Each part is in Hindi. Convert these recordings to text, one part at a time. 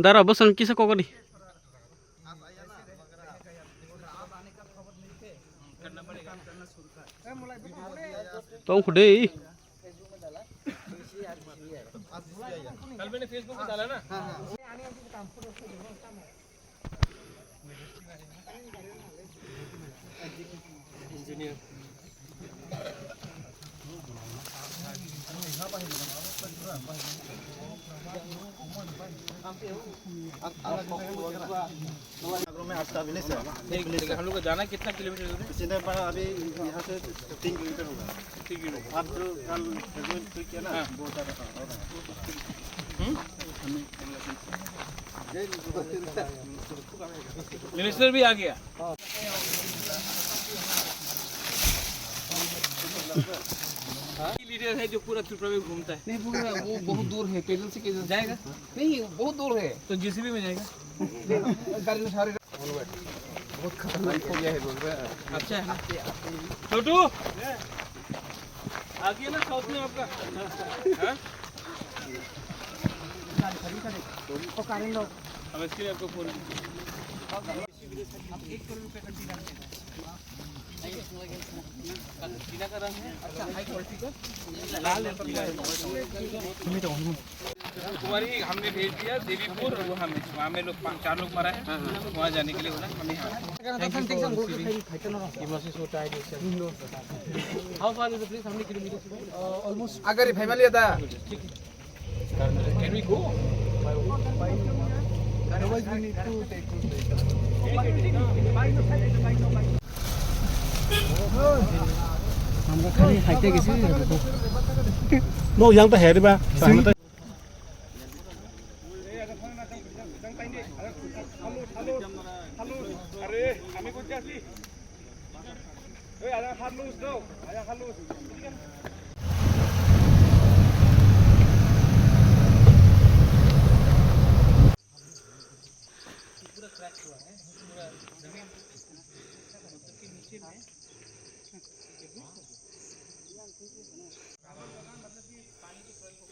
दारा बसन किसे को करी तो खुदे कल मैंने फेसबुक पे डाला ना। इंजीनियर हम लोग को जाना कितना किलोमीटर दूर है? अभी यहाँ से 3 किलोमीटर होगा। 3 किलोमीटर। आप जो कल किया ना वो मिनिस्टर भी आ गया। लीडर है जो पूरा त्रिपुरा में घूमता है। नहीं पूरा वो बहुत दूर है, पैदल से किधर जाएगा? नहीं बहुत दूर है, तो जीसीबी में जाएगा। गाड़ी में सारे बहुत खतरनाक हो गया है बोल रहा है। अच्छा है छोटू आ गया ना साउथ में आपका। हाँ? हम इसके लिए आपको फोन पीला का रंग है। अच्छा हाई क्वालिटी का लाल है पीला है। कुमारी हमने भेज दिया देवीपुर और वहाँ में लोग 4 लोग मरा है। वहाँ जाने के लिए बोला हमें। How far is the place? How many kilometers? Almost अगर ये फैमिली आता Can we go? otherwise we need to take हम खाली खाते किसी नो यहाँ तो है रे बा अरे हमें कुछ कैसी आजा खालूस दो आजा खालूस पूरा क्रैक हुआ है पूरा जमीन मतलब के नीचे में मतलब कि पानी के सोइल को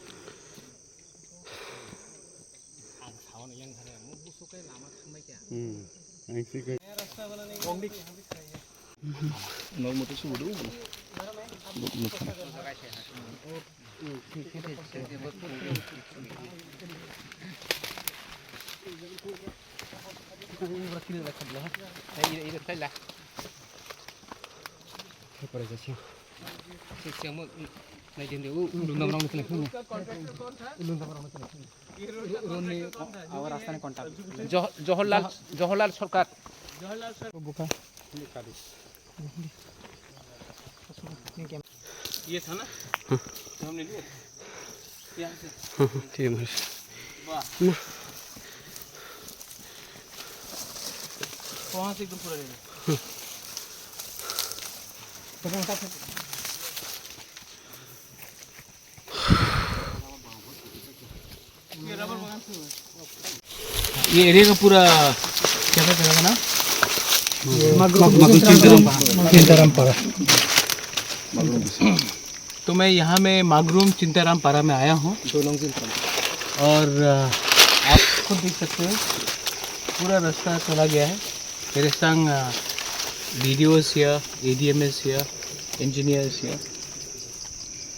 खावन यंग घरे मुंह बुसो के लामा खमै क्या ऐसे के नया रास्ता बनाने के लिए नॉर्मल से उड़ो जवाहरलाल सरकार ये था ना हमने लिया यहाँ से ठीक है वाह वहाँ से एकदम पूरा लेना ये रबर बागान से ये एरिया का पूरा क्या था तेरा नाम चिंतारामपाड़ा। तो मैं यहाँ में मागरूम चिंतारामपाड़ा में आया हूँ और आप खुद देख सकते हो पूरा रास्ता चला गया है। There is some videos here, ADMS here, engineers here.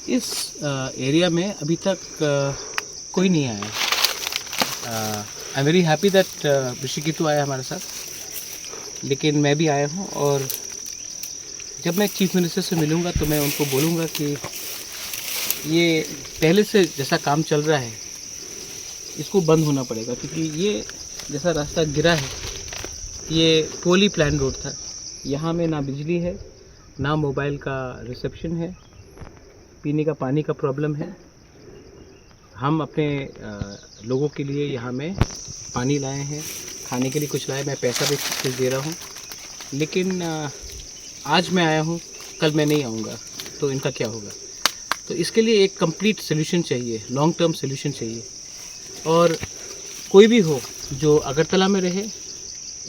इस एरिया में अभी तक कोई नहीं आया। I am very happy that Rishiketu आया हमारे साथ, लेकिन मैं भी आया हूँ और जब मैं चीफ मिनिस्टर से मिलूँगा तो मैं उनको बोलूँगा कि ये पहले से जैसा काम चल रहा है इसको बंद होना पड़ेगा, क्योंकि ये जैसा रास्ता गिरा है ये पोली प्लान रोड था। यहाँ में ना बिजली है ना मोबाइल का रिसेप्शन है, पीने का पानी का प्रॉब्लम है। हम अपने लोगों के लिए यहाँ में पानी लाए हैं, खाने के लिए कुछ लाए, मैं पैसा भी कुछ दे रहा हूँ, लेकिन आज मैं आया हूँ कल मैं नहीं आऊँगा तो इनका क्या होगा। तो इसके लिए एक कंप्लीट सोल्यूशन चाहिए, लॉन्ग टर्म सोल्यूशन चाहिए। और कोई भी हो जो अगरतला में रहे,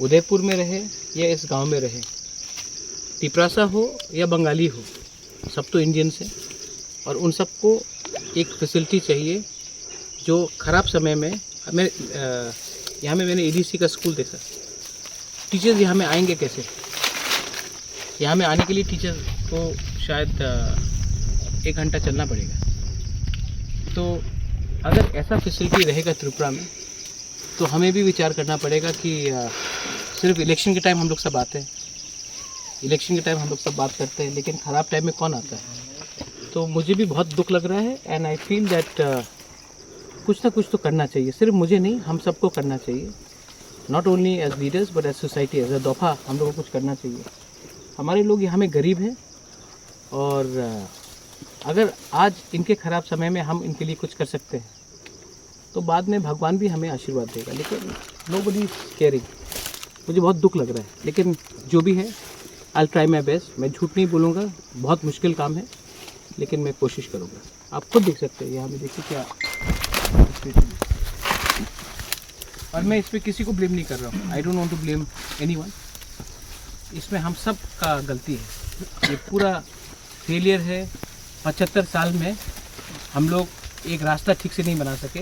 उदयपुर में रहे या इस गांव में रहे, तिपरासा हो या बंगाली हो, सब तो इंडियंस हैं और उन सबको एक फैसिलिटी चाहिए जो ख़राब समय में हमें यहाँ में मैंने एडीसी का स्कूल देखा। टीचर्स यहाँ में आएंगे कैसे? यहाँ में आने के लिए टीचर को शायद 1 घंटा चलना पड़ेगा। तो अगर ऐसा फैसिलिटी रहेगा त्रिपुरा में तो हमें भी विचार करना पड़ेगा कि सिर्फ इलेक्शन के टाइम हम लोग सब आते हैं, इलेक्शन के टाइम हम लोग सब बात करते हैं, लेकिन ख़राब टाइम में कौन आता है? तो मुझे भी बहुत दुख लग रहा है एंड आई फील दैट कुछ ना कुछ तो करना चाहिए। सिर्फ मुझे नहीं, हम सबको करना चाहिए, not only as leaders but as society, as a दफा हम लोगों को कुछ करना चाहिए। हमारे लोग यहाँ में गरीब हैं और अगर आज इनके ख़राब समय में हम इनके लिए कुछ कर सकते हैं तो बाद में भगवान भी हमें आशीर्वाद देगा। लेकिन नोबडी इज केयरिंग। मुझे बहुत दुख लग रहा है, लेकिन जो भी है आई ट्राई माई बेस्ट। मैं झूठ नहीं बोलूँगा, बहुत मुश्किल काम है, लेकिन मैं कोशिश करूँगा। आप खुद देख सकते हैं यहाँ में, देखिए क्या सिचुएशन है। और मैं इस पर किसी को ब्लेम नहीं कर रहा हूँ, I don't want to blame anyone. इसमें हम सब का गलती है, ये पूरा फेलियर है। 75 साल में हम लोग एक रास्ता ठीक से नहीं बना सके।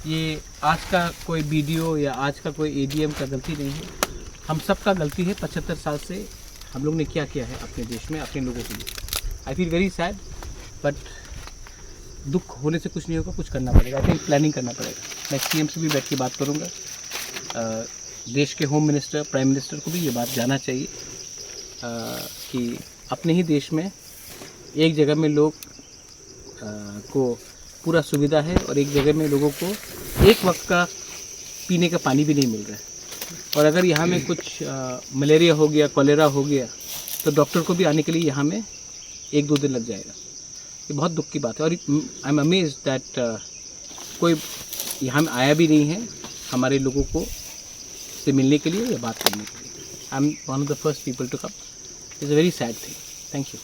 ये आज का कोई बीडीओ या आज का कोई एडीएम का गलती नहीं है, हम सब का गलती है। 75 साल से हम लोग ने क्या किया है अपने देश में, अपने लोगों के लिए। I feel very sad, but दुख होने से कुछ नहीं होगा, कुछ करना पड़ेगा। आई थिंक प्लानिंग करना पड़ेगा। मैं सीएम से भी बैठ के बात करूँगा, देश के होम मिनिस्टर, प्राइम मिनिस्टर को भी ये बात जानना चाहिए कि अपने ही देश में एक जगह में लोग को पूरा सुविधा है और एक जगह में लोगों को एक वक्त का पीने का पानी भी नहीं मिल रहा है। और अगर यहाँ में कुछ मलेरिया हो गया, कॉलेरा हो गया, तो डॉक्टर को भी आने के लिए यहाँ में 1-2 दिन लग जाएगा। ये बहुत दुख की बात है। और आई एम अमेज्ड दैट कोई यहाँ में आया भी नहीं है हमारे लोगों को से मिलने के लिए या बात करने के लिए। I am one of the first people to come. It's a very sad thing. Thank you.